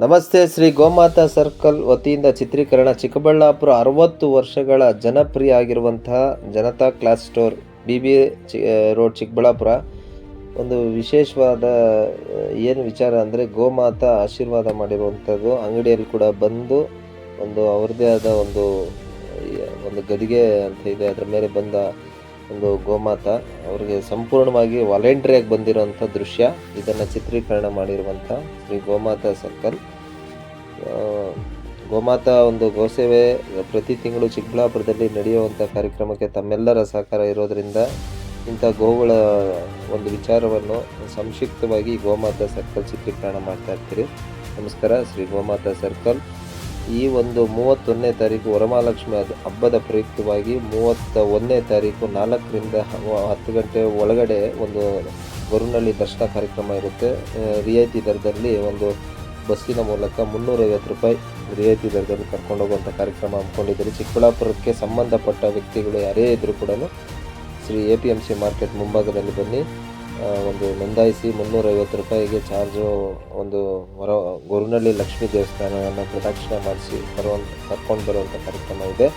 ನಮಸ್ತೆ. ಶ್ರೀ ಗೋಮಾತಾ ಸರ್ಕಲ್ ವತಿಯಿಂದ ಚಿತ್ರೀಕರಣ. ಚಿಕ್ಕಬಳ್ಳಾಪುರ 60 ವರ್ಷಗಳ ಜನಪ್ರಿಯ ಆಗಿರುವಂತಹ Janata class store, BBA road, Chikkaballapur. ಒಂದು ವಿಶೇಷವಾದ ಏನು ವಿಚಾರ ಅಂದರೆ, ಗೋಮಾತಾ ಆಶೀರ್ವಾದ ಮಾಡಿರುವಂಥದ್ದು. ಅಂಗಡಿಯಲ್ಲಿ ಕೂಡ ಬಂದು ಒಂದು ಅವ್ರದ್ದೇ ಆದ ಒಂದು ಗದಿಗೆ ಅಂತ ಇದೆ, ಅದರ ಮೇಲೆ ಬಂದ ಒಂದು ಗೋಮಾತಾ ಅವರಿಗೆ ಸಂಪೂರ್ಣವಾಗಿ ವಾಲಂಟ್ರಿಯಾಗಿ ಬಂದಿರೋಂಥ ದೃಶ್ಯ. ಇದನ್ನು ಚಿತ್ರೀಕರಣ ಮಾಡಿರುವಂಥ ಶ್ರೀ ಗೋಮಾತಾ ಸರ್ಕಲ್. ಗೋಮಾತಾ ಒಂದು ಗೋಸೇವೆ ಪ್ರತಿ ತಿಂಗಳು ಚಿಕ್ಕಬಳ್ಳಾಪುರದಲ್ಲಿ ನಡೆಯುವಂಥ ಕಾರ್ಯಕ್ರಮಕ್ಕೆ ತಮ್ಮೆಲ್ಲರ ಸಹಕಾರ ಇರೋದರಿಂದ ಇಂಥ ಗೋವುಗಳ ಒಂದು ವಿಚಾರವನ್ನು ಸಂಕ್ಷಿಪ್ತವಾಗಿ ಗೋಮಾತಾ ಸರ್ಕಲ್ ಚಿತ್ರೀಕರಣ ಮಾಡ್ತಾ ಇರ್ತೀರಿ. ನಮಸ್ಕಾರ. ಶ್ರೀ ಗೋಮಾತಾ ಸರ್ಕಲ್ ಈ ಒಂದು 31ನೇ ತಾರೀಕು ವರಮಹಾಲಕ್ಷ್ಮಿ ಹಬ್ಬದ ಪ್ರಯುಕ್ತವಾಗಿ 31ನೇ ತಾರೀಕು 4ರಿಂದ 10 ಗಂಟೆ ಒಳಗಡೆ ಒಂದು ಗೊರವನಹಳ್ಳಿ ದರ್ಶನ ಕಾರ್ಯಕ್ರಮ ಇರುತ್ತೆ. ರಿಯಾಯಿತಿ ದರದಲ್ಲಿ ಒಂದು ಬಸ್ಸಿನ ಮೂಲಕ 350 ರೂಪಾಯಿ ರಿಯಾಯಿತಿ ದರದಲ್ಲಿ ಕರ್ಕೊಂಡು ಹೋಗುವಂಥ ಕಾರ್ಯಕ್ರಮ ಹಮ್ಮಿಕೊಂಡಿದ್ದೀರಿ. ಚಿಕ್ಕಬಳ್ಳಾಪುರಕ್ಕೆ ಸಂಬಂಧಪಟ್ಟ ವ್ಯಕ್ತಿಗಳು ಯಾರೇ ಇದ್ದರೂ ಕೂಡ ಶ್ರೀ APMC ಮಾರ್ಕೆಟ್ ಮುಂಭಾಗದಲ್ಲಿ ಬನ್ನಿ, ಒಂದು ನೋಂದಾಯಿಸಿ 350 ರೂಪಾಯಿಗೆ ಚಾರ್ಜು. ಒಂದು ಗೊರವನಹಳ್ಳಿ ಲಕ್ಷ್ಮೀ ದೇವಸ್ಥಾನವನ್ನು ಪ್ರದಕ್ಷಿಣೆ ಮಾಡಿಸಿ ಕರ್ಕೊಂಡು ಬರುವಂಥ ಕಾರ್ಯಕ್ರಮ ಇದೆ.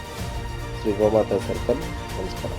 ಶ್ರೀ ಗೋಮಾತಾ ಸರ್ಕಲ್. ನಮಸ್ಕಾರ.